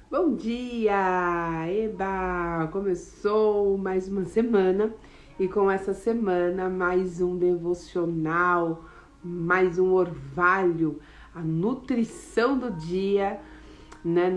Bom dia! Eba! Começou mais uma semana e com essa semana mais um devocional, mais um orvalho, a nutrição do dia, né?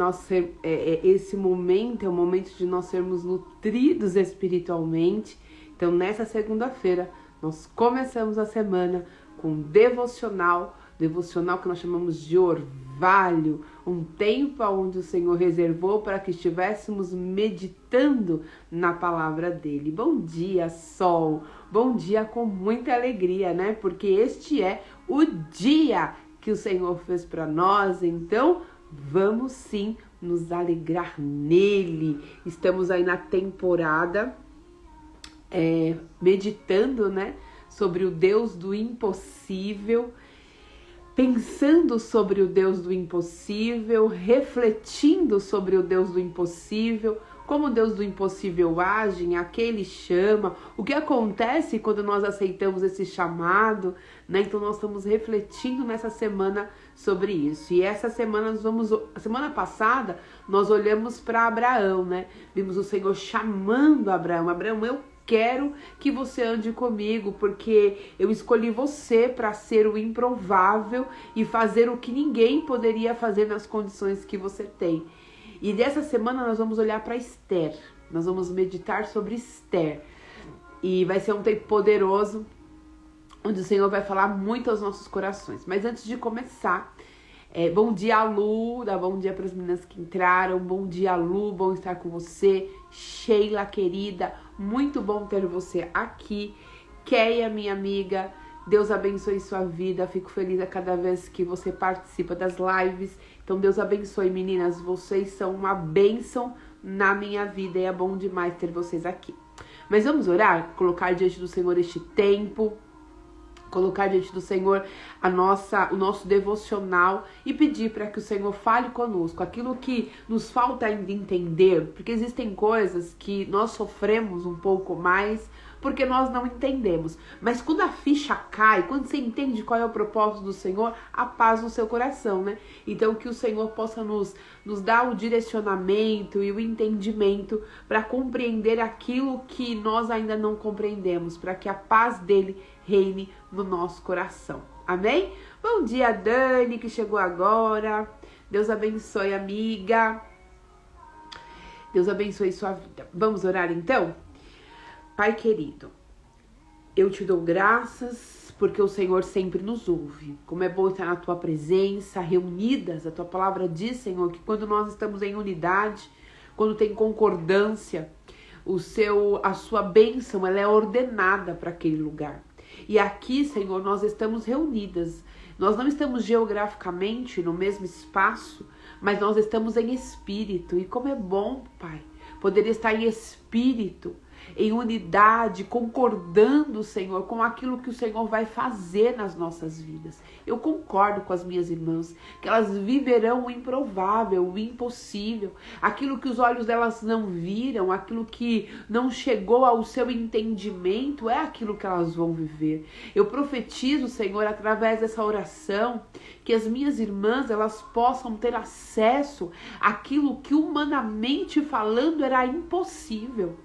Esse momento é o momento de nós sermos nutridos espiritualmente. Então, nessa segunda-feira, nós começamos a semana com um devocional que nós chamamos de orvalho, um tempo onde o Senhor reservou para que estivéssemos meditando na palavra dele. Bom dia, sol, bom dia com muita alegria, né? Porque este é o dia que o Senhor fez para nós, então vamos sim nos alegrar nele. Estamos aí na temporada meditando, né, sobre o Deus do impossível, pensando sobre o Deus do impossível, refletindo sobre o Deus do impossível, como o Deus do impossível age, a quem ele chama, o que acontece quando nós aceitamos esse chamado, né? Então nós estamos refletindo nessa semana sobre isso. E essa semana a semana passada nós olhamos para Abraão, né? Vimos o Senhor chamando Abraão. Abraão, eu quero que você ande comigo, porque eu escolhi você para ser o improvável e fazer o que ninguém poderia fazer nas condições que você tem. E dessa semana nós vamos olhar para Esther, nós vamos meditar sobre Esther. E vai ser um tempo poderoso, onde o Senhor vai falar muito aos nossos corações. Mas antes de começar, bom dia, Lu, dá bom dia para as meninas que entraram. Bom dia, Lu, bom estar com você. Sheila, querida, muito bom ter você aqui. Keia, minha amiga, Deus abençoe sua vida. Fico feliz a cada vez que você participa das lives. Então Deus abençoe, meninas, vocês são uma bênção na minha vida e é bom demais ter vocês aqui. Mas vamos orar, colocar diante do Senhor este tempo, colocar diante do Senhor o nosso devocional e pedir para que o Senhor fale conosco, aquilo que nos falta ainda entender, porque existem coisas que nós sofremos um pouco mais porque nós não entendemos. Mas quando a ficha cai, quando você entende qual é o propósito do Senhor, a paz no seu coração, né? Então que o Senhor possa nos dar o direcionamento e o entendimento para compreender aquilo que nós ainda não compreendemos, para que a paz dele reine no nosso coração. Amém? Bom dia, Dani, que chegou agora. Deus abençoe, amiga. Deus abençoe sua vida. Vamos orar então? Pai querido, eu te dou graças porque o Senhor sempre nos ouve. Como é bom estar na tua presença, reunidas. A tua palavra diz, Senhor, que quando nós estamos em unidade, quando tem concordância, a sua bênção, ela é ordenada para aquele lugar. E aqui, Senhor, nós estamos reunidas. Nós não estamos geograficamente no mesmo espaço, mas nós estamos em espírito. E como é bom, Pai, poder estar em espírito, em unidade, concordando, Senhor, com aquilo que o Senhor vai fazer nas nossas vidas. Eu concordo com as minhas irmãs, que elas viverão o improvável, o impossível, aquilo que os olhos delas não viram, aquilo que não chegou ao seu entendimento, é aquilo que elas vão viver. Eu profetizo, Senhor, através dessa oração, que as minhas irmãs, elas possam ter acesso àquilo que humanamente falando era impossível.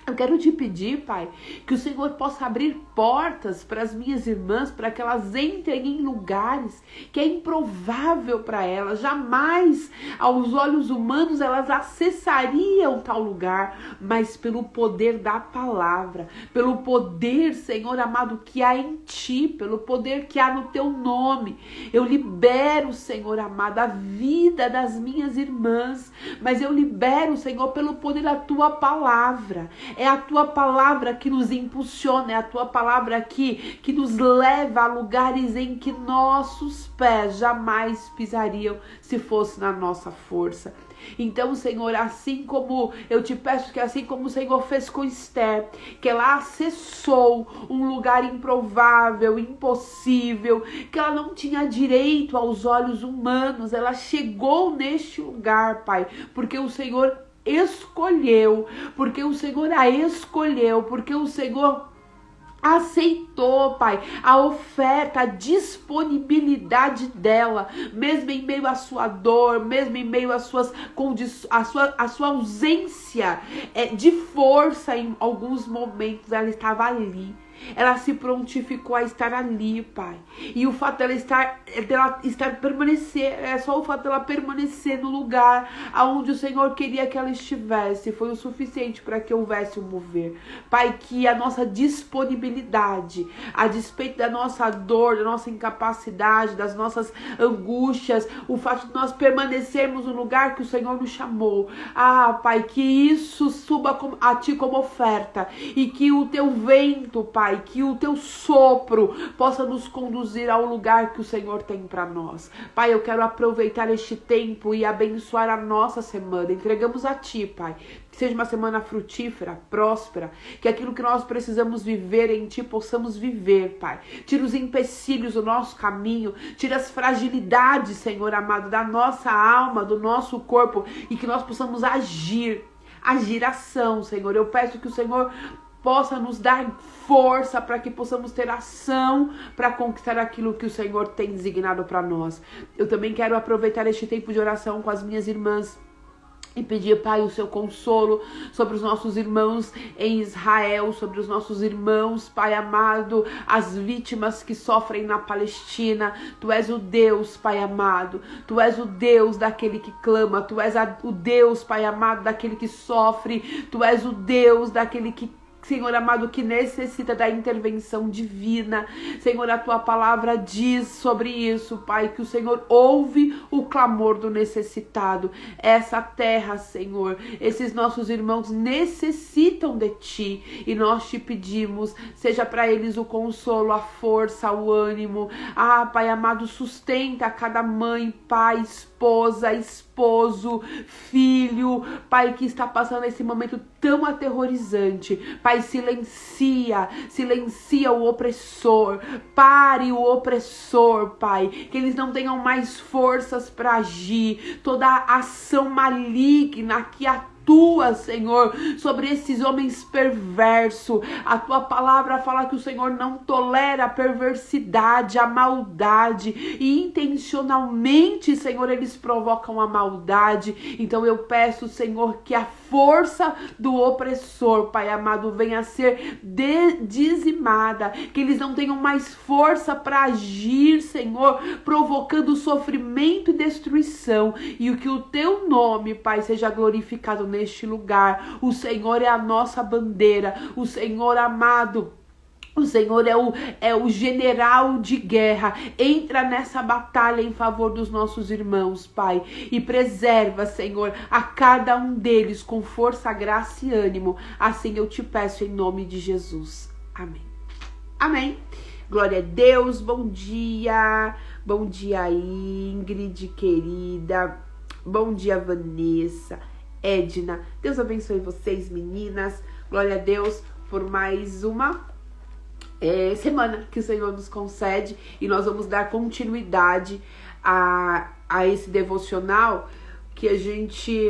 Eu quero te pedir, Pai, que o Senhor possa abrir portas para as minhas irmãs, para que elas entrem em lugares que é improvável para elas. Jamais, aos olhos humanos, elas acessariam tal lugar, mas pelo poder da palavra, pelo poder, Senhor amado, que há em Ti, pelo poder que há no Teu nome. Eu libero, Senhor amado, a vida das minhas irmãs, mas eu libero, Senhor, pelo poder da Tua palavra. É a tua palavra que nos impulsiona, é a tua palavra que nos leva a lugares em que nossos pés jamais pisariam se fosse na nossa força. Então, Senhor, assim como eu te peço que assim como o Senhor fez com Esther, que ela acessou um lugar improvável, impossível, que ela não tinha direito aos olhos humanos, ela chegou neste lugar, Pai, porque o Senhor escolheu, porque o Senhor a escolheu, porque o Senhor aceitou, Pai, a oferta, a disponibilidade dela, mesmo em meio à sua dor, mesmo em meio às suas a sua ausência de força em alguns momentos, ela estava ali. Ela se prontificou a estar ali, Pai. E o fato dela permanecer, só o fato dela permanecer no lugar aonde o Senhor queria que ela estivesse, foi o suficiente para que houvesse um mover. Pai, que a nossa disponibilidade, a despeito da nossa dor, da nossa incapacidade, das nossas angústias, o fato de nós permanecermos no lugar que o Senhor nos chamou, Pai, que isso suba a Ti como oferta e que o Teu vento, Pai, que o Teu sopro possa nos conduzir ao lugar que o Senhor tem para nós. Pai, eu quero aproveitar este tempo e abençoar a nossa semana. Entregamos a Ti, Pai. Que seja uma semana frutífera, próspera, que aquilo que nós precisamos viver em Ti possamos viver, Pai. Tira os empecilhos do nosso caminho, tira as fragilidades, Senhor amado, da nossa alma, do nosso corpo, e que nós possamos agir ação, Senhor. Eu peço que o Senhor possa nos dar força para que possamos ter ação para conquistar aquilo que o Senhor tem designado para nós. Eu também quero aproveitar este tempo de oração com as minhas irmãs e pedir, Pai, o Seu consolo sobre os nossos irmãos em Israel, sobre os nossos irmãos, Pai amado, as vítimas que sofrem na Palestina. Tu és o Deus, Pai amado, Tu és o Deus daquele que clama, Tu és o Deus, Pai amado, daquele que sofre, Tu és o Deus daquele que, Senhor amado, que necessita da intervenção divina. Senhor, a Tua palavra diz sobre isso, Pai, que o Senhor ouve o clamor do necessitado. Essa terra, Senhor, esses nossos irmãos necessitam de Ti, e nós Te pedimos, seja para eles o consolo, a força, o ânimo. Pai amado, sustenta cada mãe, pai, esposa, esposo, filho, Pai, que está passando esse momento tão aterrorizante. Pai, silencia o opressor, pare o opressor, Pai, que eles não tenham mais forças para agir, toda a ação maligna que atua, Senhor, sobre esses homens perversos. A Tua palavra fala que o Senhor não tolera a perversidade, a maldade, e intencionalmente, Senhor, eles provocam a maldade. Então eu peço, Senhor, que a força do opressor, Pai amado, venha a ser dizimada, que eles não tenham mais força para agir, Senhor, provocando sofrimento e destruição, e que o Teu nome, Pai, seja glorificado neste lugar. O Senhor é a nossa bandeira, o Senhor amado, o Senhor é o general de guerra. Entra nessa batalha em favor dos nossos irmãos, Pai, e preserva, Senhor, a cada um deles com força, graça e ânimo. Assim eu Te peço em nome de Jesus. Amém. Amém. Glória a Deus. Bom dia. Bom dia, Ingrid, querida. Bom dia, Vanessa, Edna. Deus abençoe vocês, meninas. Glória a Deus por mais uma semana que o Senhor nos concede, e nós vamos dar continuidade a esse devocional que a gente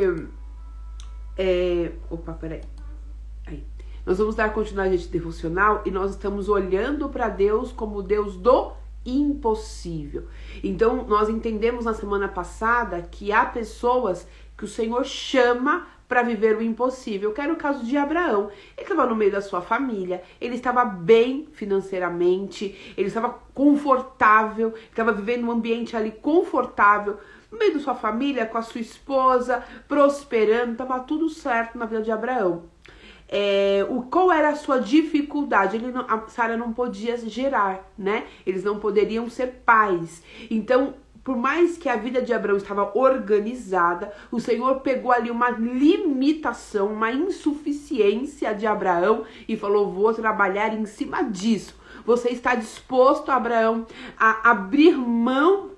nós vamos dar continuidade a esse devocional, e nós estamos olhando para Deus como o Deus do impossível. Então nós entendemos na semana passada que há pessoas que o Senhor chama para viver o impossível. Eu quero o caso de Abraão. Ele estava no meio da sua família, ele estava bem financeiramente, ele estava confortável, estava vivendo um ambiente ali confortável, no meio da sua família, com a sua esposa, prosperando, estava tudo certo na vida de Abraão. Qual era a sua dificuldade? A Sara não podia gerar, né? Eles não poderiam ser pais. Então, por mais que a vida de Abraão estava organizada, o Senhor pegou ali uma limitação, uma insuficiência de Abraão e falou: vou trabalhar em cima disso. Você está disposto, Abraão, a abrir mão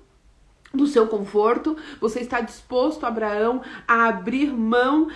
do seu conforto, você está disposto, Abraão, a abrir mão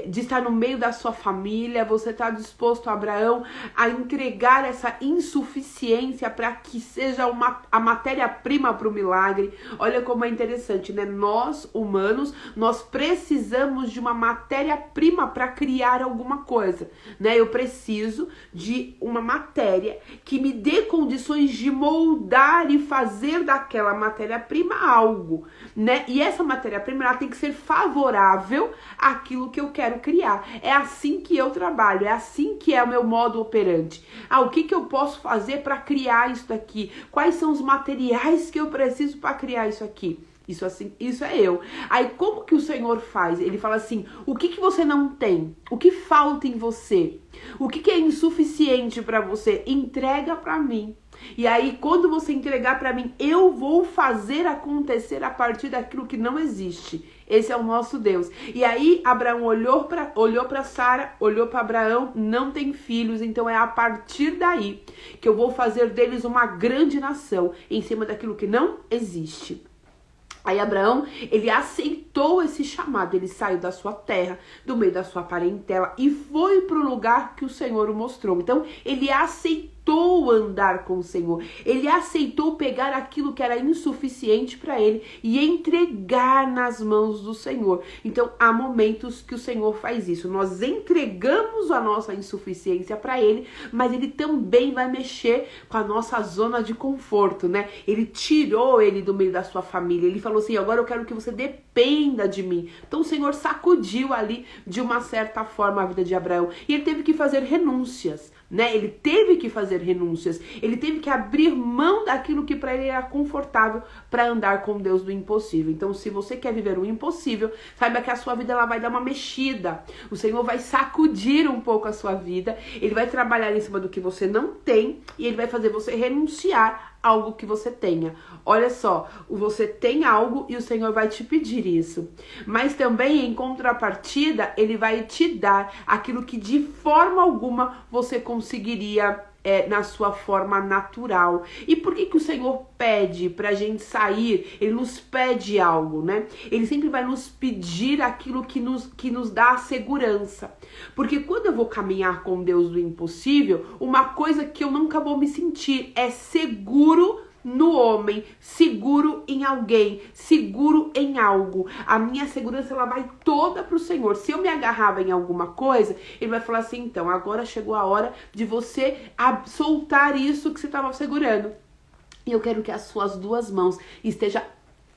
de estar no meio da sua família, você está disposto, Abraão, a entregar essa insuficiência para que seja a matéria-prima para o milagre. Olha como é interessante, né? Nós, humanos, nós precisamos de uma matéria-prima para criar alguma coisa, né? Eu preciso de uma matéria que me dê condições de moldar e fazer daquela matéria-prima algo, né? E essa matéria-prima ela tem que ser favorável àquilo que eu quero criar. É assim que eu trabalho, é assim que é o meu modo operante. O que eu posso fazer para criar isso daqui? Quais são os materiais que eu preciso para criar isso aqui? Isso assim, isso é eu. Aí como que o Senhor faz? Ele fala assim: o que você não tem? O que falta em você? O que é insuficiente para você? Entrega para mim. E aí, quando você entregar para mim, eu vou fazer acontecer a partir daquilo que não existe. Esse é o nosso Deus. E aí, Abraão olhou para Sara, olhou para Abraão, não tem filhos, então é a partir daí que eu vou fazer deles uma grande nação, em cima daquilo que não existe. Aí Abraão, ele aceitou esse chamado, ele saiu da sua terra, do meio da sua parentela e foi para o lugar que o Senhor o mostrou. Então, ele aceitou andar com o Senhor, ele aceitou pegar aquilo que era insuficiente para ele e entregar nas mãos do Senhor. Então, há momentos que o Senhor faz isso, nós entregamos a nossa insuficiência para ele, mas ele também vai mexer com a nossa zona de conforto, né? Ele tirou ele do meio da sua família, ele falou assim: agora eu quero que você dependa de mim. Então o Senhor sacudiu ali de uma certa forma a vida de Abraão e ele teve que fazer renúncias, né? Ele teve que fazer renúncias, ele teve que abrir mão daquilo que para ele era confortável para andar com Deus do impossível. Então, se você quer viver o impossível, saiba que a sua vida ela vai dar uma mexida. O Senhor vai sacudir um pouco a sua vida, ele vai trabalhar em cima do que você não tem e ele vai fazer você renunciar algo que você tenha. Olha só, você tem algo e o Senhor vai te pedir isso. Mas também, em contrapartida, ele vai te dar aquilo que de forma alguma você conseguiria na sua forma natural. E por que o Senhor pede pra gente sair? Ele nos pede algo, né? Ele sempre vai nos pedir aquilo que nos dá a segurança. Porque quando eu vou caminhar com Deus do impossível, uma coisa que eu nunca vou me sentir é seguro no homem, seguro em alguém, seguro em algo. A minha segurança ela vai toda pro Senhor. Se eu me agarrava em alguma coisa, ele vai falar assim: então, agora chegou a hora de você soltar isso que você estava segurando. E eu quero que as suas duas mãos estejam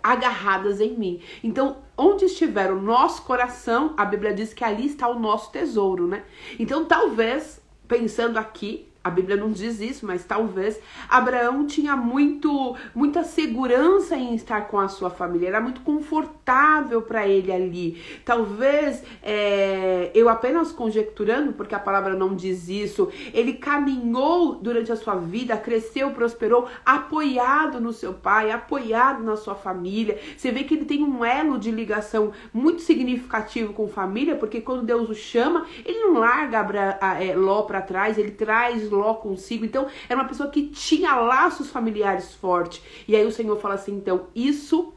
agarradas em mim. Então, onde estiver o nosso coração, a Bíblia diz que ali está o nosso tesouro, né? Então, talvez, pensando aqui, a Bíblia não diz isso, mas talvez Abraão tinha muita segurança em estar com a sua família, era muito confortável para ele ali. Talvez, eu apenas conjecturando, porque a palavra não diz isso, ele caminhou durante a sua vida, cresceu, prosperou, apoiado no seu pai, apoiado na sua família. Você vê que ele tem um elo de ligação muito significativo com família, porque quando Deus o chama, ele não larga Ló para trás, ele traz Ló consigo. Então era uma pessoa que tinha laços familiares fortes. E aí o Senhor fala assim: então isso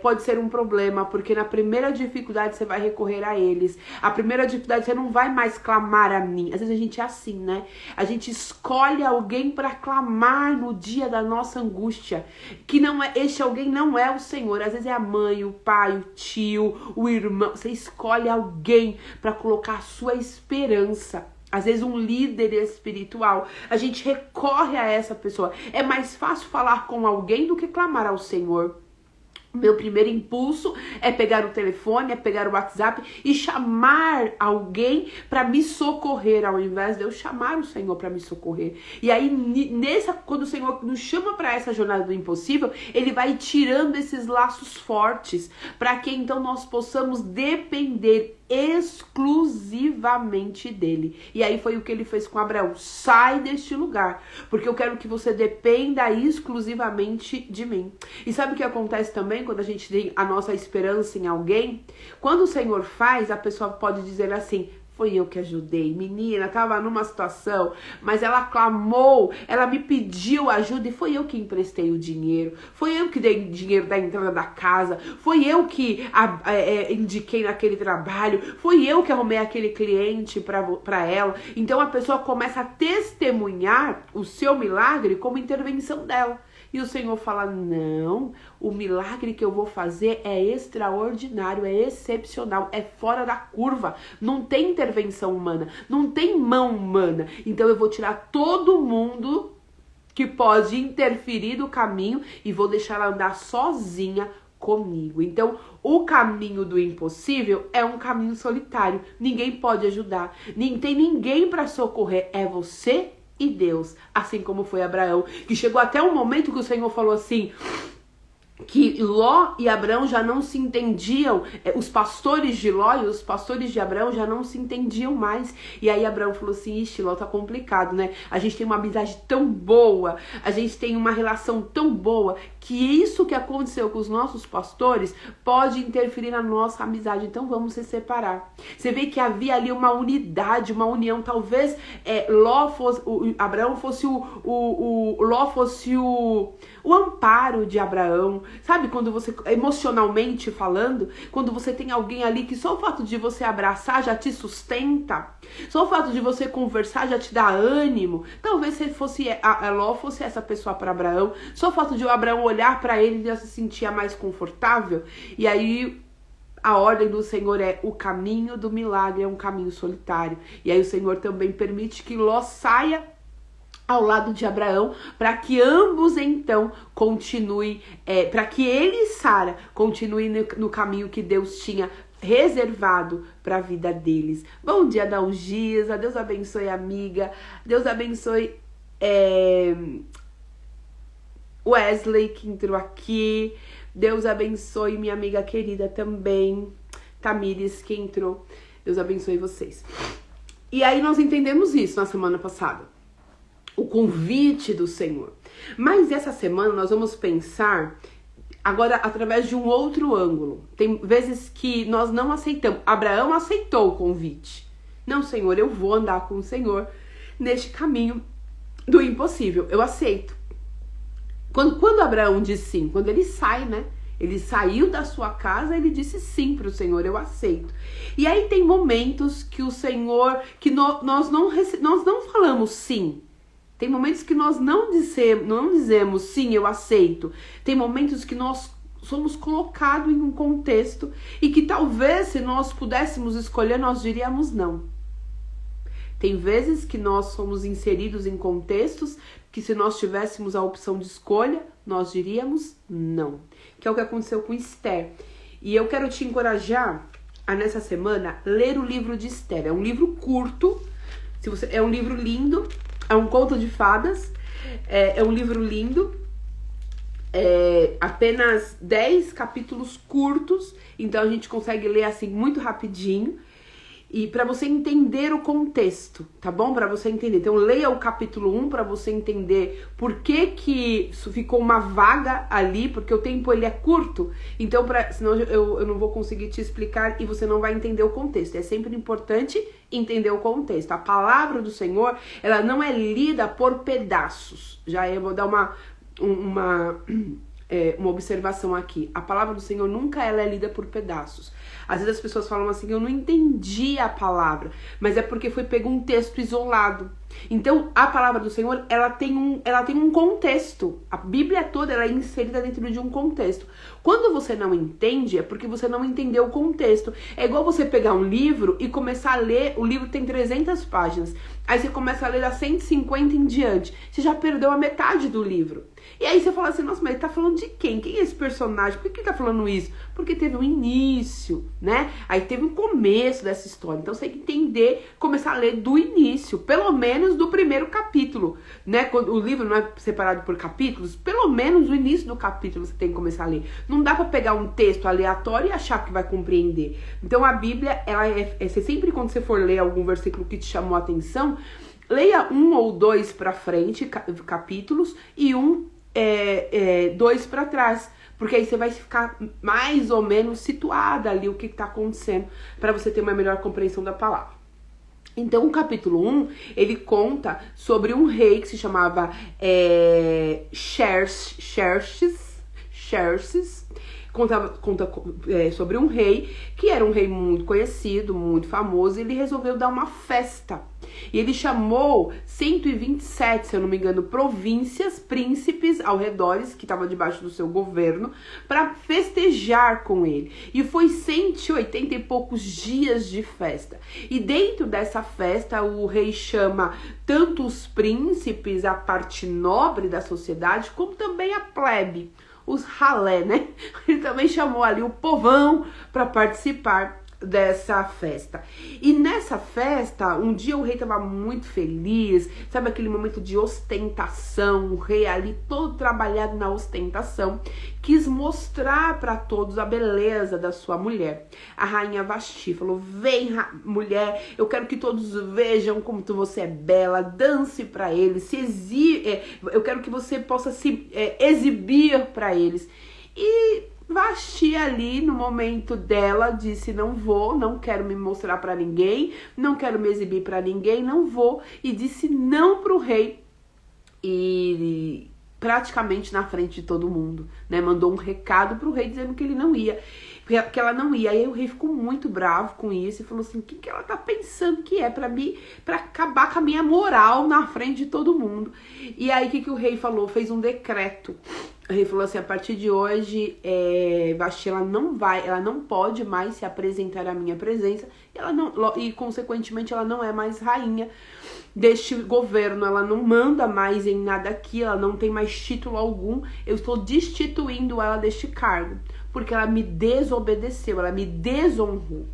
pode ser um problema, porque na primeira dificuldade você vai recorrer a eles. A primeira dificuldade você não vai mais clamar a mim. Às vezes a gente é assim, né? A gente escolhe alguém para clamar no dia da nossa angústia, que não é, este alguém não é o Senhor. Às vezes é a mãe, o pai, o tio, o irmão. Você escolhe alguém para colocar a sua esperança. Às vezes um líder espiritual, a gente recorre a essa pessoa. É mais fácil falar com alguém do que clamar ao Senhor. Meu primeiro impulso é pegar o telefone, é pegar o WhatsApp e chamar alguém para me socorrer, ao invés de eu chamar o Senhor para me socorrer. E aí, quando o Senhor nos chama para essa jornada do impossível, ele vai tirando esses laços fortes para que então nós possamos depender exclusivamente dele. E aí foi o que ele fez com Abraão: sai deste lugar, porque eu quero que você dependa exclusivamente de mim. E sabe o que acontece também quando a gente tem a nossa esperança em alguém? Quando o Senhor faz, a pessoa pode dizer assim: Foi eu que ajudei. Menina, tava numa situação, mas ela clamou, ela me pediu ajuda e foi eu que emprestei o dinheiro. Foi eu que dei dinheiro da entrada da casa. Foi eu que indiquei naquele trabalho. Foi eu que arrumei aquele cliente para ela. Então a pessoa começa a testemunhar o seu milagre como intervenção dela. E o Senhor fala, não, o milagre que eu vou fazer é extraordinário, é excepcional, é fora da curva. Não tem intervenção humana, não tem mão humana. Então eu vou tirar todo mundo que pode interferir do caminho e vou deixar ela andar sozinha comigo. Então, o caminho do impossível é um caminho solitário. Ninguém pode ajudar, nem tem ninguém para socorrer, é você e Deus, assim como foi Abraão, que chegou até um momento que o Senhor falou assim, que Ló e Abraão já não se entendiam, os pastores de Ló e os pastores de Abraão já não se entendiam mais. E aí Abraão falou assim, ixi, Ló, tá complicado, né? A gente tem uma amizade tão boa, a gente tem uma relação tão boa, que isso que aconteceu com os nossos pastores pode interferir na nossa amizade, então vamos se separar. Você vê que havia ali uma unidade, uma união, talvez Ló fosse, Abraão fosse Ló fosse o amparo de Abraão. Sabe, quando você, emocionalmente falando, quando você tem alguém ali que só o fato de você abraçar já te sustenta, só o fato de você conversar já te dá ânimo. Talvez se fosse a Ló fosse essa pessoa para Abraão, só o fato de o Abraão olhar para ele já se sentia mais confortável. E aí a ordem do Senhor é o caminho do milagre, é um caminho solitário. E aí o Senhor também permite que Ló saia ao lado de Abraão, para que ambos então continuem, para que ele e Sara continuem no caminho que Deus tinha reservado para a vida deles. Bom dia, Dalgisa, Deus abençoe, amiga, Deus abençoe Wesley, que entrou aqui, Deus abençoe minha amiga querida também, Tamires, que entrou, Deus abençoe vocês. E aí nós entendemos isso na semana passada, o convite do Senhor. Mas essa semana nós vamos pensar agora através de um outro ângulo. Tem vezes que nós não aceitamos. Abraão aceitou o convite. Não, Senhor, eu vou andar com o Senhor neste caminho do impossível. Eu aceito. Quando Abraão diz sim, quando ele sai, né? Ele saiu da sua casa, ele disse sim para o Senhor, eu aceito. E aí tem momentos que o Senhor, que nós não falamos sim. Tem momentos que nós não dizemos sim, eu aceito. Tem momentos que nós somos colocados em um contexto e que talvez se nós pudéssemos escolher, nós diríamos não. Tem vezes que nós somos inseridos em contextos que se nós tivéssemos a opção de escolha, nós diríamos não. Que é o que aconteceu com Esther. E eu quero te encorajar a nessa semana ler o livro de Esther. É um livro curto, é um livro lindo. É um conto de fadas, é um livro lindo, apenas 10 capítulos curtos, então a gente consegue ler assim muito rapidinho. E para você entender o contexto, tá bom? Para você entender. Então leia o capítulo 1 para você entender por que isso ficou uma vaga ali, porque o tempo ele é curto. Então, senão eu não vou conseguir te explicar e você não vai entender o contexto. É sempre importante entender o contexto. A palavra do Senhor, ela não é lida por pedaços. Já eu vou dar uma observação aqui. A palavra do Senhor nunca ela é lida por pedaços. Às vezes as pessoas falam assim, eu não entendi a palavra, mas é porque foi pego um texto isolado. Então, a palavra do Senhor, ela tem um contexto. A Bíblia toda ela é inserida dentro de um contexto. Quando você não entende, é porque você não entendeu o contexto. É igual você pegar um livro e começar a ler, o livro tem 300 páginas. Aí você começa a ler a 150 em diante. Você já perdeu a metade do livro. E aí você fala assim, nossa, mas ele tá falando de quem? Quem é esse personagem? Por que ele tá falando isso? Porque teve um início, né? Aí teve um começo dessa história. Então você tem que entender, começar a ler do início, pelo menos do primeiro capítulo, né? Quando o livro não é separado por capítulos, pelo menos o início do capítulo você tem que começar a ler. Não dá pra pegar um texto aleatório e achar que vai compreender. Então a Bíblia, ela você sempre quando você for ler algum versículo que te chamou a atenção, leia 1 ou 2 pra frente, capítulos, e 2 pra trás. Porque aí você vai ficar mais ou menos situada ali o que está acontecendo para você ter uma melhor compreensão da palavra. Então, o capítulo 1, ele conta sobre um rei que se chamava Xerxes. Conta sobre um rei que era um rei muito conhecido, muito famoso, e ele resolveu dar uma festa. E ele chamou 127, se eu não me engano, províncias, príncipes ao redor, que estavam debaixo do seu governo, para festejar com ele. E foi 180 e poucos dias de festa. E dentro dessa festa, o rei chama tanto os príncipes, a parte nobre da sociedade, como também a plebe, os ralé, né? Ele também chamou ali o povão para participar dessa festa. E nessa festa, um dia o rei estava muito feliz, sabe aquele momento de ostentação, o rei ali todo trabalhado na ostentação, quis mostrar para todos a beleza da sua mulher. A rainha Vasti falou: vem mulher, eu quero que todos vejam como você é bela, dance para eles, eu quero que você possa se exibir para eles. E Vasti ali, no momento dela, disse: não vou, não quero me mostrar para ninguém, não quero me exibir para ninguém, não vou. E disse não pro rei. E praticamente na frente de todo mundo, né? Mandou um recado pro rei dizendo que ele não ia, que ela não ia. Aí o rei ficou muito bravo com isso e falou assim: o que ela tá pensando que é pra acabar com a minha moral na frente de todo mundo? E aí o que o rei falou? Fez um decreto. O rei falou assim: a partir de hoje, Vasti, ela não pode mais se apresentar à minha presença, e consequentemente ela não é mais rainha deste governo, ela não manda mais em nada aqui, ela não tem mais título algum, eu estou destituindo ela deste cargo, porque ela me desobedeceu, ela me desonrou.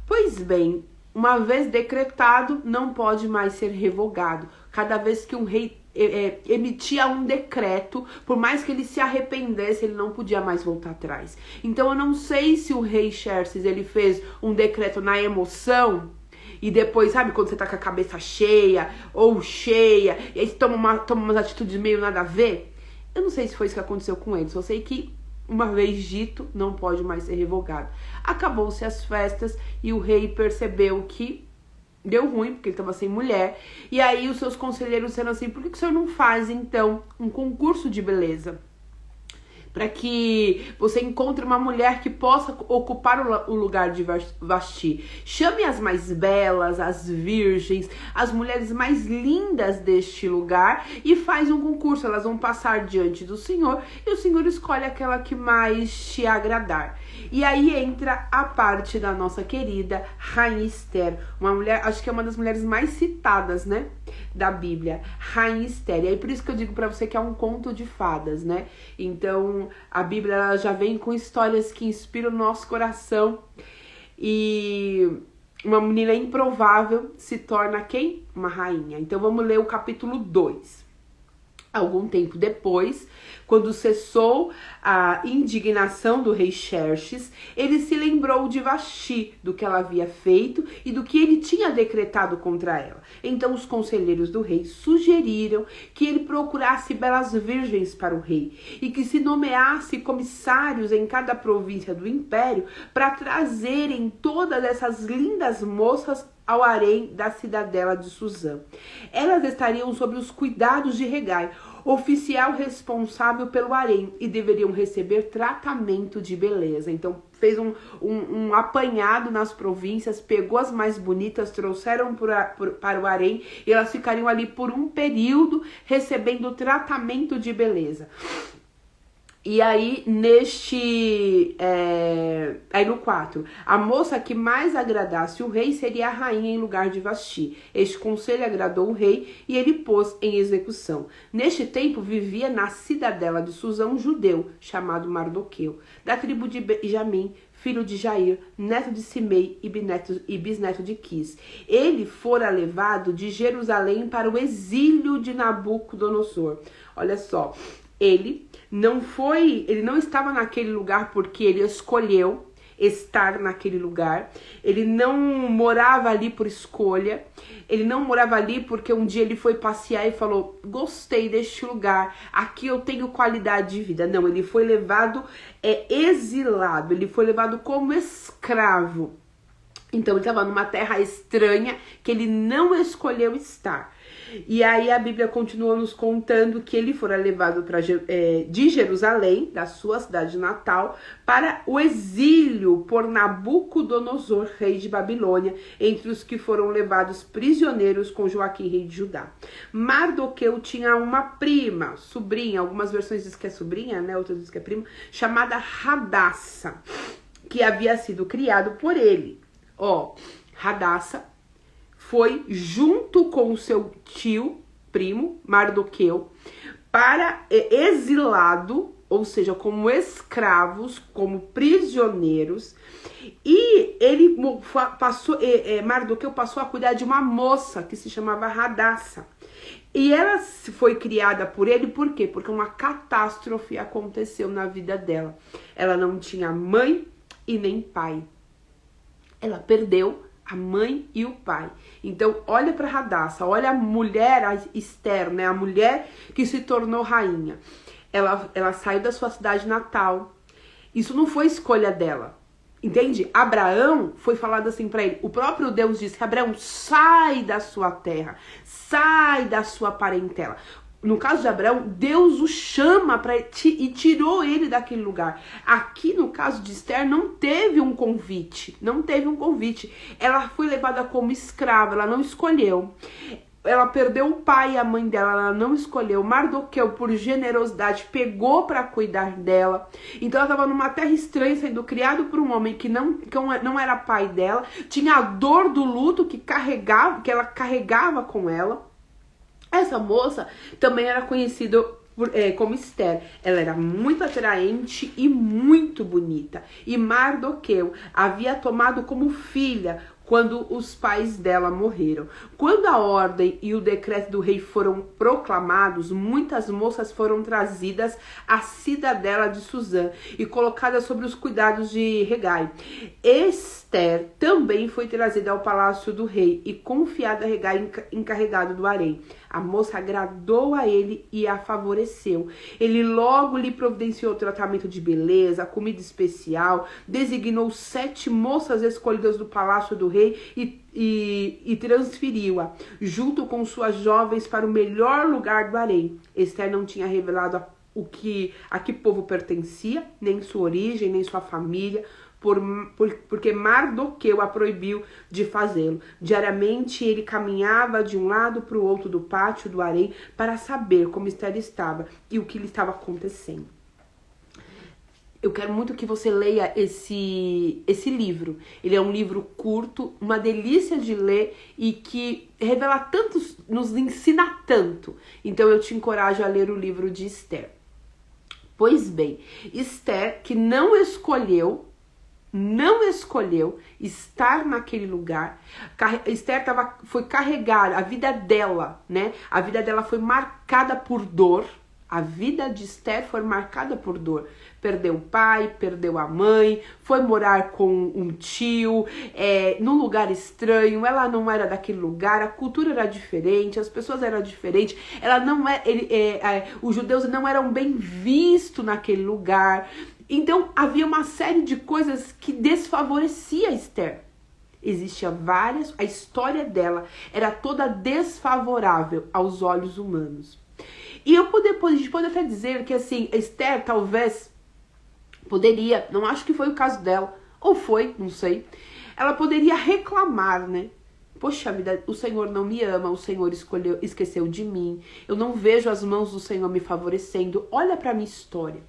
Pois bem, uma vez decretado, não pode mais ser revogado. Cada vez que um rei emitia um decreto, por mais que ele se arrependesse, ele não podia mais voltar atrás. Então eu não sei se o rei Xerxes, ele fez um decreto na emoção, e depois, sabe, quando você tá com a cabeça cheia, ou cheia, e aí você toma umas atitudes meio nada a ver. Eu não sei se foi isso que aconteceu com ele, só sei que uma vez dito, não pode mais ser revogado. Acabou-se as festas e o rei percebeu que deu ruim, porque ele estava sem mulher. E aí os seus conselheiros disseram assim: por que o senhor não faz, então, um concurso de beleza? Para que você encontre uma mulher que possa ocupar o lugar de Vasti. Chame as mais belas, as virgens, as mulheres mais lindas deste lugar e faz um concurso. Elas vão passar diante do Senhor e o Senhor escolhe aquela que mais te agradar. E aí entra a parte da nossa querida Rainha Esther, uma mulher, acho que é uma das mulheres mais citadas, né, da Bíblia, Rainha Esther. E aí por isso que eu digo para você que é um conto de fadas, né? Então a Bíblia, ela já vem com histórias que inspiram o nosso coração. E uma menina improvável se torna quem? Uma rainha. Então vamos ler o capítulo 2. Algum tempo depois, quando cessou a indignação do rei Xerxes, ele se lembrou de Vasti, do que ela havia feito e do que ele tinha decretado contra ela. Então os conselheiros do rei sugeriram que ele procurasse belas virgens para o rei e que se nomeasse comissários em cada província do império para trazerem todas essas lindas moças ao harém da cidadela de Suzã. Elas estariam sob os cuidados de Hegai, oficial responsável pelo harém, e deveriam receber tratamento de beleza. Então fez um apanhado nas províncias, pegou as mais bonitas, trouxeram para o harém, e elas ficariam ali por um período recebendo tratamento de beleza. E aí, aí no 4, a moça que mais agradasse o rei seria a rainha em lugar de Vasti. Este conselho agradou o rei e ele pôs em execução. Neste tempo, vivia na cidadela de Suzã um judeu chamado Mardoqueu, da tribo de Benjamim, filho de Jair, neto de Simei e bisneto de Quis. Ele fora levado de Jerusalém para o exílio de Nabucodonosor. Olha só, ele não estava naquele lugar porque ele escolheu estar naquele lugar. Ele não morava ali por escolha. Ele não morava ali porque um dia ele foi passear e falou: gostei deste lugar, aqui eu tenho qualidade de vida. Não, ele foi levado exilado, ele foi levado como escravo. Então ele estava numa terra estranha que ele não escolheu estar. E aí a Bíblia continua nos contando que ele fora levado de Jerusalém, da sua cidade natal, para o exílio por Nabucodonosor, rei de Babilônia, entre os que foram levados prisioneiros com Joaquim, rei de Judá. Mardoqueu tinha uma prima, sobrinha, algumas versões dizem que é sobrinha, né? Outras dizem que é prima, chamada Hadassa, que havia sido criado por ele. Hadassa foi junto com o seu tio, primo, Mardoqueu, para exilado, ou seja, como escravos, como prisioneiros, e ele Mardoqueu passou a cuidar de uma moça que se chamava Hadassa. E ela foi criada por ele, por quê? Porque uma catástrofe aconteceu na vida dela. Ela não tinha mãe e nem pai. Ela perdeu a mãe e o pai. Então, olha para Hadassa, olha a mulher, a Esther, né? A mulher que se tornou rainha. Ela saiu da sua cidade natal. Isso não foi escolha dela. Entende? Abraão foi falado assim para ele. O próprio Deus disse: Abraão, sai da sua terra, sai da sua parentela. No caso de Abraão, Deus o chama e tirou ele daquele lugar. Aqui, no caso de Esther, não teve um convite. Não teve um convite. Ela foi levada como escrava, ela não escolheu. Ela perdeu o pai e a mãe dela, ela não escolheu. Mardoqueu, por generosidade, pegou para cuidar dela. Então ela estava numa terra estranha, sendo criada por um homem que não era pai dela. Tinha a dor do luto que ela carregava com ela. Essa moça também era conhecida como Esther. Ela era muito atraente e muito bonita. E Mardoqueu havia tomado como filha quando os pais dela morreram. Quando a ordem e o decreto do rei foram proclamados, muitas moças foram trazidas à cidadela de Suzã e colocadas sob os cuidados de Hegai. Esther também foi trazida ao palácio do rei e confiada a Hegai, encarregado do harém. A moça agradou a ele e a favoreceu. Ele logo lhe providenciou tratamento de beleza, comida especial, designou 7 moças escolhidas do palácio do rei e transferiu-a, junto com suas jovens, para o melhor lugar do harém. Esther não tinha revelado a que povo pertencia, nem sua origem, nem sua família, porque Mardoqueu a proibiu de fazê-lo. Diariamente ele caminhava de um lado para o outro do pátio do harém para saber como Esther estava e o que lhe estava acontecendo. Eu quero muito que você leia esse livro. Ele é um livro curto, uma delícia de ler e que revela tanto, nos ensina tanto. Então eu te encorajo a ler o livro de Esther. Pois bem, Esther, que não escolheu estar naquele lugar. Esther foi carregada, a vida dela, né? A vida dela foi marcada por dor. A vida de Esther foi marcada por dor. Perdeu o pai, perdeu a mãe, foi morar com um tio, num lugar estranho. Ela não era daquele lugar, a cultura era diferente, as pessoas eram diferentes. Os judeus não eram bem vistos naquele lugar. Então havia uma série de coisas que desfavorecia Esther. Existia a história dela era toda desfavorável aos olhos humanos. E a gente pode até dizer que assim, Esther talvez poderia, não acho que foi o caso dela, ou foi, não sei, ela poderia reclamar, né? Poxa vida, o Senhor não me ama, o Senhor esqueceu de mim, eu não vejo as mãos do Senhor me favorecendo, olha para minha história.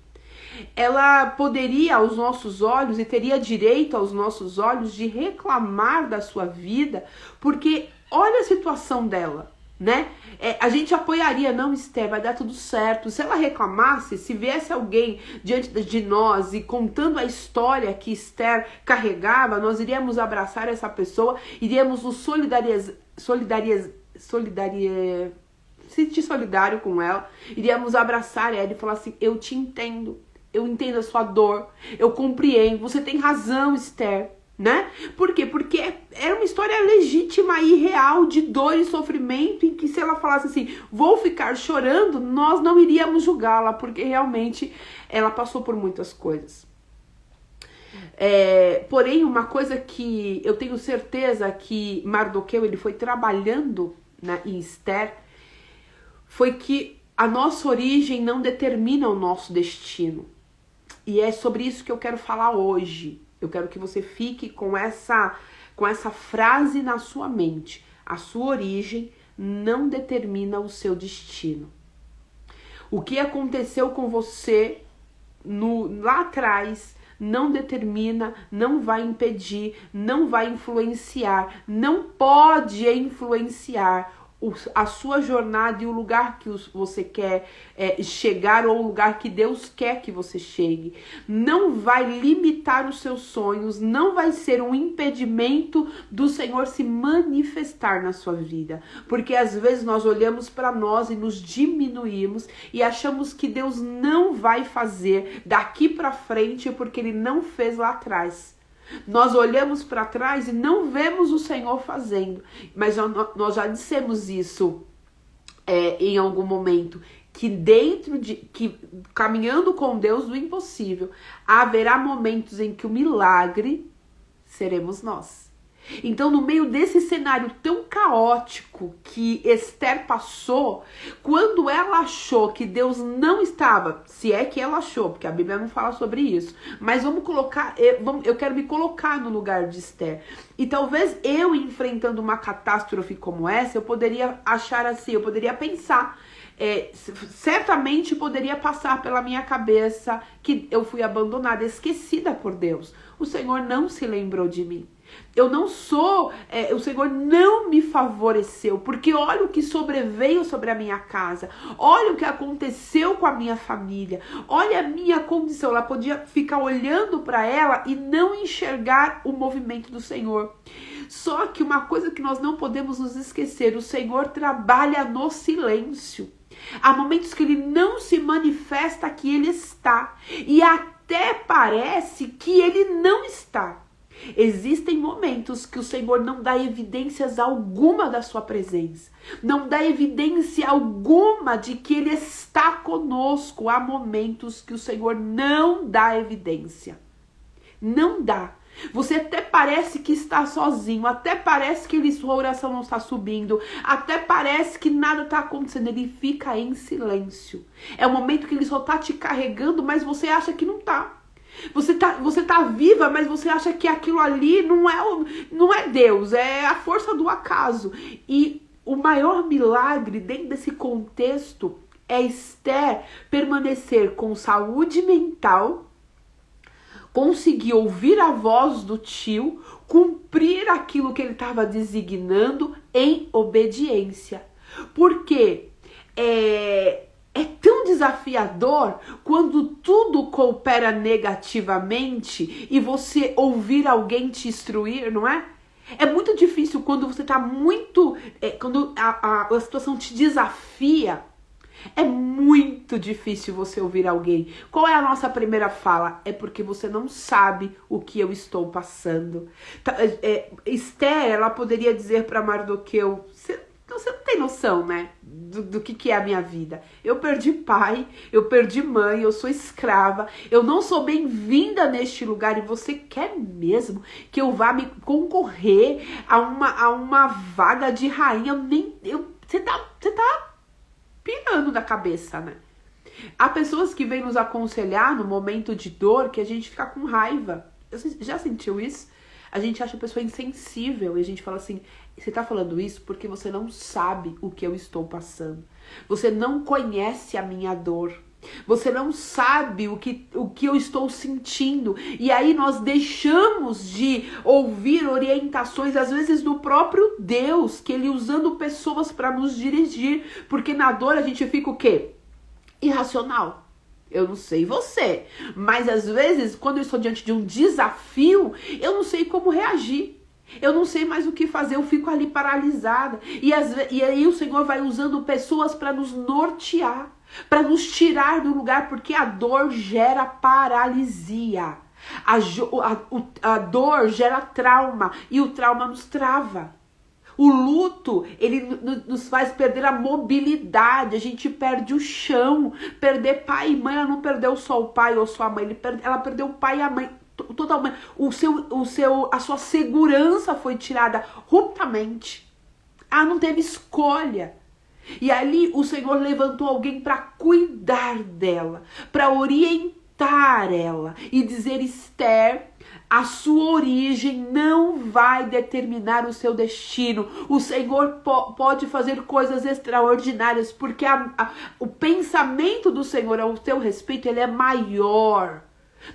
Ela poderia, aos nossos olhos, e teria direito aos nossos olhos de reclamar da sua vida, porque olha a situação dela, né? A gente apoiaria, não, Esther, vai dar tudo certo. Se ela reclamasse, se viesse alguém diante de nós e contando a história que Esther carregava, nós iríamos abraçar essa pessoa, iríamos nos sentir solidário com ela, iríamos abraçar ela e falar assim: eu te entendo, eu entendo a sua dor, eu compreendo, você tem razão, Esther, né? Por quê? Porque era uma história legítima e real de dor e sofrimento, em que se ela falasse assim, vou ficar chorando, nós não iríamos julgá-la, porque realmente ela passou por muitas coisas. Porém, uma coisa que eu tenho certeza que Mardoqueu ele foi trabalhando em Esther, foi que a nossa origem não determina o nosso destino. E é sobre isso que eu quero falar hoje. Eu quero que você fique com essa frase na sua mente. A sua origem não determina o seu destino. O que aconteceu com você lá atrás não determina, não vai impedir, não vai influenciar, não pode influenciar a sua jornada e o lugar que você quer chegar, ou o lugar que Deus quer que você chegue. Não vai limitar os seus sonhos, não vai ser um impedimento do Senhor se manifestar na sua vida. Porque às vezes nós olhamos para nós e nos diminuímos e achamos que Deus não vai fazer daqui para frente porque Ele não fez lá atrás. Nós olhamos para trás e não vemos o Senhor fazendo, mas nós já dissemos isso em algum momento, que caminhando com Deus do impossível, haverá momentos em que o milagre seremos nós. Então, no meio desse cenário tão caótico que Esther passou, quando ela achou que Deus não estava, se é que ela achou, porque a Bíblia não fala sobre isso, mas eu quero me colocar no lugar de Esther. E talvez eu, enfrentando uma catástrofe como essa, eu poderia achar assim, eu poderia pensar, certamente poderia passar pela minha cabeça que eu fui abandonada, esquecida por Deus. O Senhor não se lembrou de mim. Eu não sou, o Senhor não me favoreceu, porque olha o que sobreveio sobre a minha casa, olha o que aconteceu com a minha família, olha a minha condição. Ela podia ficar olhando para ela e não enxergar o movimento do Senhor. Só que uma coisa que nós não podemos nos esquecer, o Senhor trabalha no silêncio. Há momentos que Ele não se manifesta que Ele está, e até parece que Ele não está. Existem momentos que o Senhor não dá evidências alguma da sua presença, não dá evidência alguma de que Ele está conosco. Há momentos que o Senhor não dá evidência, não dá. Você até parece que está sozinho, até parece que sua oração não está subindo, até parece que nada está acontecendo. Ele fica em silêncio. É o momento que Ele só está te carregando, mas você acha que não está. Você tá viva, mas você acha que aquilo ali não é Deus, é a força do acaso. E o maior milagre dentro desse contexto é Esther permanecer com saúde mental, conseguir ouvir a voz do tio, cumprir aquilo que ele estava designando em obediência. Porque é tão desafiador quando tudo coopera negativamente e você ouvir alguém te instruir, não é? É muito difícil quando você está muito... quando a situação te desafia, é muito difícil você ouvir alguém. Qual é a nossa primeira fala? É porque você não sabe o que eu estou passando. Esther, ela poderia dizer para Mardoqueu... Você não tem noção, né, do que é a minha vida. Eu perdi pai, eu perdi mãe, eu sou escrava, eu não sou bem-vinda neste lugar, e você quer mesmo que eu vá me concorrer a uma vaga de rainha? Você tá pirando da cabeça, né? Há pessoas que vêm nos aconselhar no momento de dor que a gente fica com raiva. Você já sentiu isso? A gente acha a pessoa insensível e a gente fala assim: você tá falando isso porque você não sabe o que eu estou passando. Você não conhece a minha dor. Você não sabe o que eu estou sentindo. E aí nós deixamos de ouvir orientações, às vezes do próprio Deus, que Ele usando pessoas para nos dirigir. Porque na dor a gente fica o quê? Irracional. Eu não sei você, mas às vezes quando eu estou diante de um desafio, eu não sei como reagir. Eu não sei mais o que fazer, eu fico ali paralisada. E aí o Senhor vai usando pessoas para nos nortear, para nos tirar do lugar, porque a dor gera paralisia. A dor gera trauma e o trauma nos trava. O luto, ele nos faz perder a mobilidade, a gente perde o chão. Perder pai e mãe, ela não perdeu só o pai ou só a mãe, ela perdeu o pai e a mãe. totalmente, a sua segurança foi tirada abruptamente. Ela não teve escolha. E ali o Senhor levantou alguém para cuidar dela, para orientar ela e dizer: Esther, a sua origem não vai determinar o seu destino. O Senhor pode fazer coisas extraordinárias, porque o pensamento do Senhor ao teu respeito, ele é maior.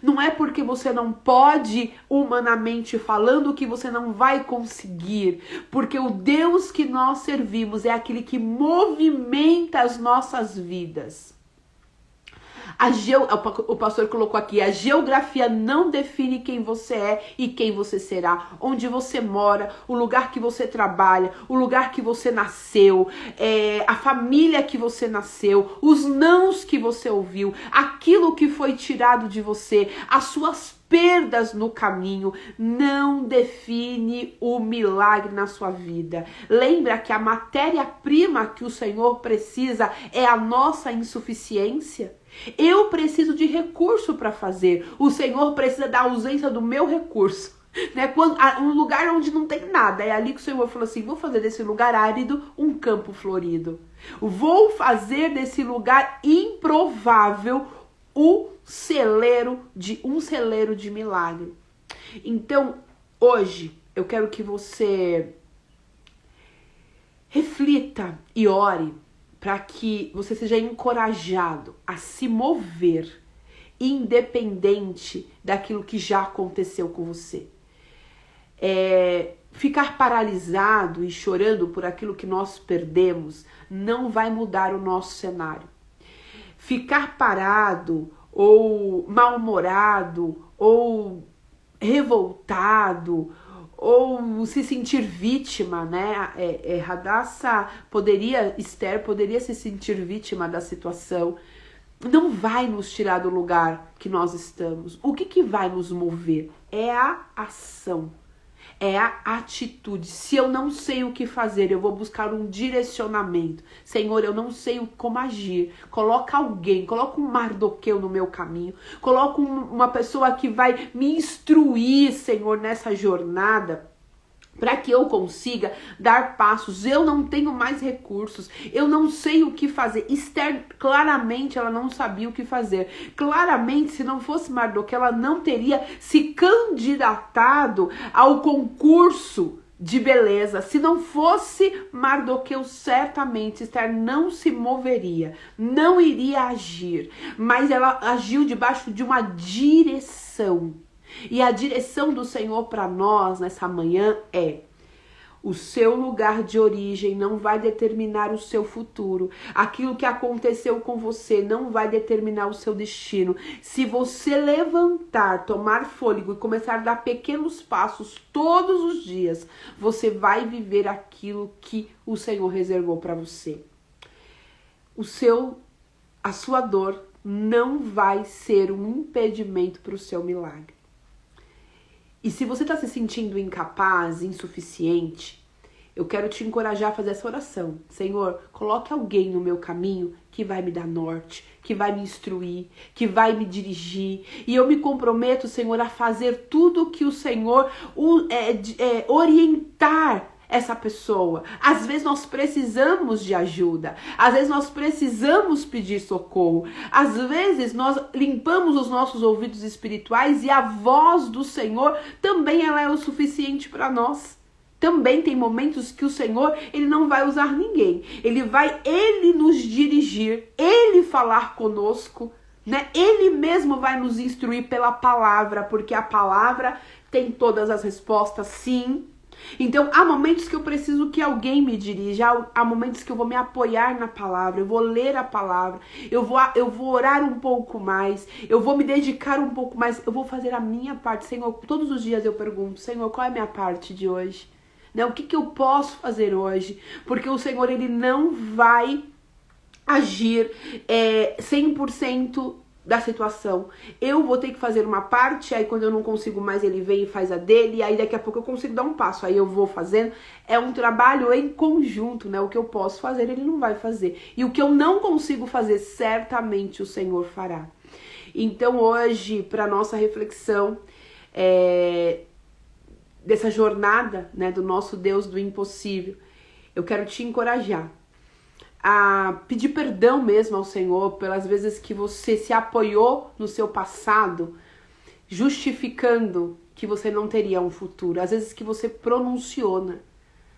Não é porque você não pode, humanamente falando, que você não vai conseguir. Porque o Deus que nós servimos é aquele que movimenta as nossas vidas. O pastor colocou aqui: a geografia não define quem você é e quem você será. Onde você mora, o lugar que você trabalha, o lugar que você nasceu, a família que você nasceu, os nãos que você ouviu, aquilo que foi tirado de você, as suas perdas no caminho, não define o milagre na sua vida. Lembra que a matéria-prima que o Senhor precisa é a nossa insuficiência? Eu preciso de recurso para fazer. O Senhor precisa da ausência do meu recurso. Né? Um lugar onde não tem nada. É ali que o Senhor falou assim: vou fazer desse lugar árido um campo florido. Vou fazer desse lugar improvável um celeiro de milagre. Então, hoje, eu quero que você reflita e ore para que você seja encorajado a se mover, independente daquilo que já aconteceu com você. Ficar paralisado e chorando por aquilo que nós perdemos não vai mudar o nosso cenário. Ficar parado ou mal-humorado ou revoltado ou se sentir vítima, né? Esther poderia se sentir vítima da situação. Não vai nos tirar do lugar que nós estamos. O que vai nos mover? É a ação. É a atitude. Se eu não sei o que fazer, eu vou buscar um direcionamento. Senhor, eu não sei como agir. Coloca alguém, coloca um Mardoqueu no meu caminho. Coloca uma pessoa que vai me instruir, Senhor, nessa jornada, para que eu consiga dar passos. Eu não tenho mais recursos, eu não sei o que fazer. Esther, claramente, ela não sabia o que fazer. Claramente, se não fosse Mardoqueu, ela não teria se candidatado ao concurso de beleza. Se não fosse Mardoqueu, certamente Esther não se moveria, não iria agir. Mas ela agiu debaixo de uma direção. E a direção do Senhor para nós nessa manhã é: o seu lugar de origem não vai determinar o seu futuro. Aquilo que aconteceu com você não vai determinar o seu destino. Se você levantar, tomar fôlego e começar a dar pequenos passos todos os dias, você vai viver aquilo que o Senhor reservou para você. A sua dor não vai ser um impedimento para o seu milagre. E se você está se sentindo incapaz, insuficiente, eu quero te encorajar a fazer essa oração. Senhor, coloque alguém no meu caminho que vai me dar norte, que vai me instruir, que vai me dirigir. E eu me comprometo, Senhor, a fazer tudo que o Senhor orientar essa pessoa. Às vezes nós precisamos de ajuda, às vezes nós precisamos pedir socorro, às vezes nós limpamos os nossos ouvidos espirituais e a voz do Senhor também ela é o suficiente para nós. Também tem momentos que o Senhor, ele não vai usar ninguém, ele nos dirigir, ele falar conosco, né? Ele mesmo vai nos instruir pela palavra, porque a palavra tem todas as respostas, sim. Então, há momentos que eu preciso que alguém me dirija, há momentos que eu vou me apoiar na palavra, eu vou ler a palavra, eu vou orar um pouco mais, eu vou me dedicar um pouco mais, eu vou fazer a minha parte. Senhor, todos os dias eu pergunto: Senhor, qual é a minha parte de hoje? Né? O que eu posso fazer hoje? Porque o Senhor, ele não vai agir 100% da situação. Eu vou ter que fazer uma parte, aí quando eu não consigo mais, ele vem e faz a dele, e aí daqui a pouco eu consigo dar um passo, aí eu vou fazendo. É um trabalho em conjunto, né? O que eu posso fazer, ele não vai fazer. E o que eu não consigo fazer, certamente o Senhor fará. Então hoje, para nossa reflexão, dessa jornada, né, do nosso Deus do impossível, eu quero te encorajar a pedir perdão mesmo ao Senhor pelas vezes que você se apoiou no seu passado, justificando que você não teria um futuro. Às vezes que você pronunciou, né?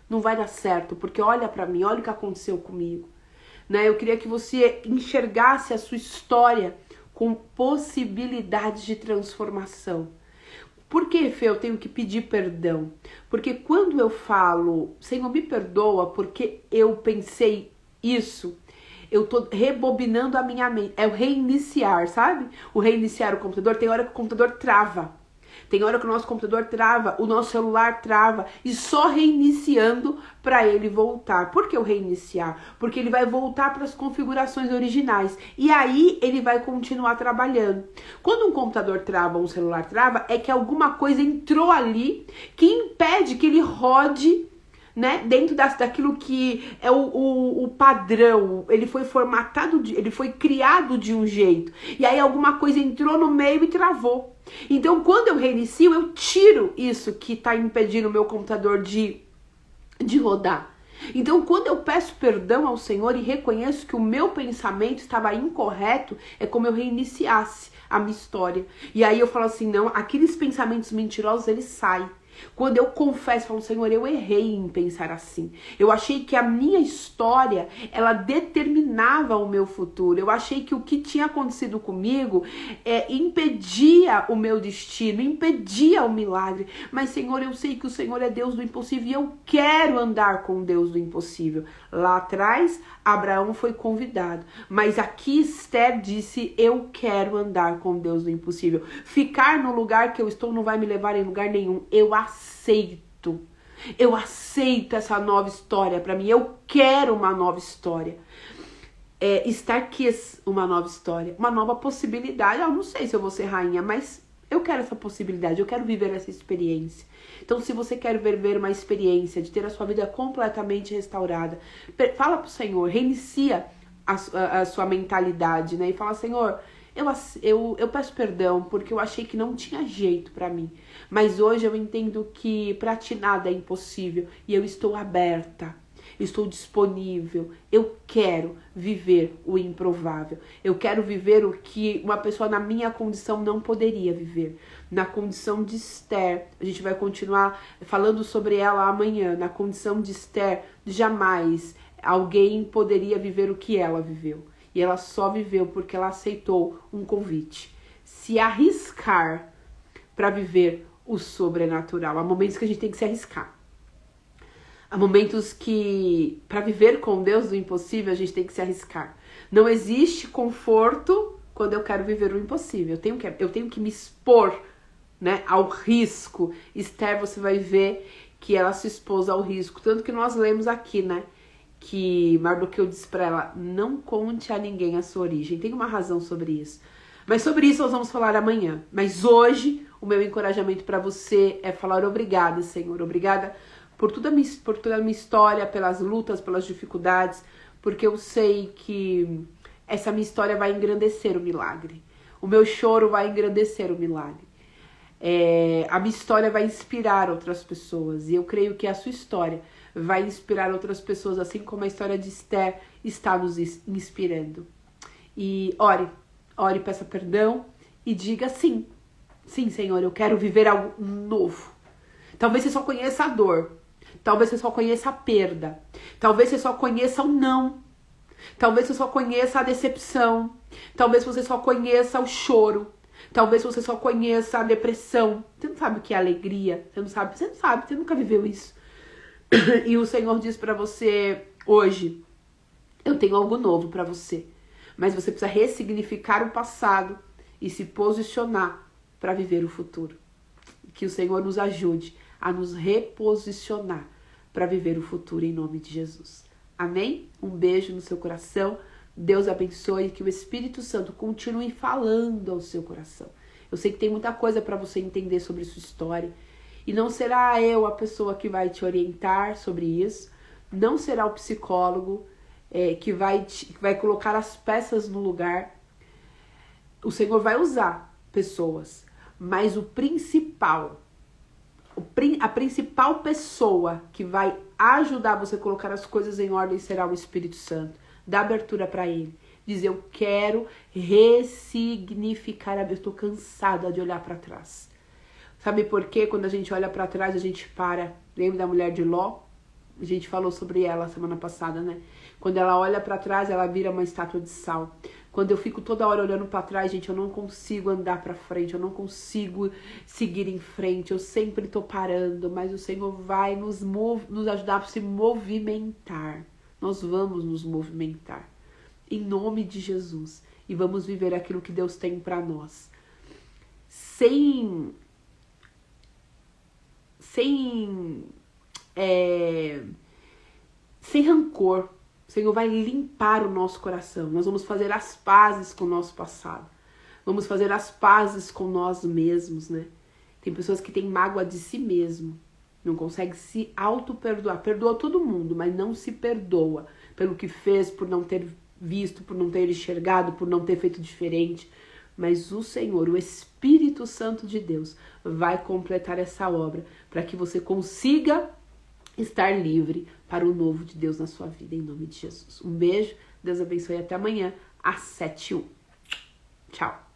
Não vai dar certo, porque olha pra mim, olha o que aconteceu comigo. Né? Eu queria que você enxergasse a sua história com possibilidades de transformação. Por que, Fê, eu tenho que pedir perdão? Porque quando eu falo, Senhor, me perdoa porque eu pensei isso, eu tô rebobinando a minha mente. É o reiniciar, sabe? O reiniciar o computador, tem hora que o computador trava. Tem hora que o nosso computador trava, o nosso celular trava, e só reiniciando para ele voltar. Por que o reiniciar? Porque ele vai voltar para as configurações originais. E aí ele vai continuar trabalhando. Quando um computador trava, um celular trava, é que alguma coisa entrou ali que impede que ele rode, né, dentro daquilo que é o padrão. Ele foi formatado, ele foi criado de um jeito. E aí alguma coisa entrou no meio e travou. Então, quando eu reinicio, eu tiro isso que está impedindo o meu computador de rodar. Então, quando eu peço perdão ao Senhor e reconheço que o meu pensamento estava incorreto, é como eu reiniciasse a minha história. E aí eu falo assim, não, aqueles pensamentos mentirosos, eles saem. Quando eu confesso, falo, Senhor, eu errei em pensar assim. Eu achei que a minha história, ela determinava o meu futuro. Eu achei que o que tinha acontecido comigo impedia o meu destino, impedia o milagre. Mas, Senhor, eu sei que o Senhor é Deus do impossível e eu quero andar com o Deus do impossível. Lá atrás, Abraão foi convidado. Mas aqui Esther disse, eu quero andar com o Deus do impossível. Ficar no lugar que eu estou não vai me levar em lugar nenhum. Eu aceito essa nova história para mim, eu quero uma nova história. Estar quis uma nova história, uma nova possibilidade. Eu não sei se eu vou ser rainha, mas eu quero essa possibilidade, eu quero viver essa experiência. Então, se você quer viver uma experiência de ter a sua vida completamente restaurada, fala pro Senhor, reinicia a sua mentalidade, né? E fala, Senhor, eu peço perdão porque eu achei que não tinha jeito pra mim. Mas hoje eu entendo que pra ti nada é impossível e eu estou aberta, estou disponível. Eu quero viver o improvável. Eu quero viver o que uma pessoa na minha condição não poderia viver. Na condição de Esther, a gente vai continuar falando sobre ela amanhã. Na condição de Esther, jamais alguém poderia viver o que ela viveu. E ela só viveu porque ela aceitou um convite. Se arriscar para viver o sobrenatural. Há momentos que a gente tem que se arriscar. Há momentos que, para viver com Deus do impossível, a gente tem que se arriscar. Não existe conforto quando eu quero viver o impossível. Eu tenho que me expor, né, ao risco. Esther, você vai ver que ela se expôs ao risco. Tanto que nós lemos aqui, né, que Mardoqueu disse para ela, não conte a ninguém a sua origem. Tem uma razão sobre isso. Mas sobre isso nós vamos falar amanhã. Mas hoje, o meu encorajamento para você é falar obrigada, Senhor. Obrigada por toda a minha história, pelas lutas, pelas dificuldades, porque eu sei que essa minha história vai engrandecer o milagre. O meu choro vai engrandecer o milagre. A minha história vai inspirar outras pessoas. E eu creio que a sua história vai inspirar outras pessoas, assim como a história de Esther está nos inspirando. E ore, peça perdão e diga sim. Sim, Senhor, eu quero viver algo novo. Talvez você só conheça a dor. Talvez você só conheça a perda. Talvez você só conheça o não. Talvez você só conheça a decepção. Talvez você só conheça o choro. Talvez você só conheça a depressão. Você não sabe o que é alegria. Você não sabe, você nunca viveu isso. E o Senhor diz pra você hoje, eu tenho algo novo pra você. Mas você precisa ressignificar o passado e se posicionar para viver o futuro. Que o Senhor nos ajude a nos reposicionar para viver o futuro em nome de Jesus. Amém? Um beijo no seu coração. Deus abençoe, que o Espírito Santo continue falando ao seu coração. Eu sei que tem muita coisa para você entender sobre sua história. E não será eu a pessoa que vai te orientar sobre isso. Não será o psicólogo que vai colocar as peças no lugar. O Senhor vai usar pessoas. Mas o principal, a principal pessoa que vai ajudar você a colocar as coisas em ordem será o Espírito Santo. Dá abertura para ele. Diz, eu quero ressignificar. Eu estou cansada de olhar para trás. Sabe por quê? Quando a gente olha para trás, a gente para. Lembra da mulher de Ló? A gente falou sobre ela semana passada, né? Quando ela olha para trás, ela vira uma estátua de sal. Quando eu fico toda hora olhando para trás, gente, eu não consigo andar para frente, eu não consigo seguir em frente, eu sempre tô parando, mas o Senhor vai nos ajudar a se movimentar. Nós vamos nos movimentar, em nome de Jesus, e vamos viver aquilo que Deus tem para nós. Sem rancor. O Senhor vai limpar o nosso coração. Nós vamos fazer as pazes com o nosso passado. Vamos fazer as pazes com nós mesmos, né? Tem pessoas que têm mágoa de si mesmo. Não consegue se auto-perdoar. Perdoa todo mundo, mas não se perdoa pelo que fez, por não ter visto, por não ter enxergado, por não ter feito diferente. Mas o Senhor, o Espírito Santo de Deus, vai completar essa obra para que você consiga estar livre para o novo de Deus na sua vida, em nome de Jesus. Um beijo, Deus abençoe, até amanhã, às 7h01. Tchau!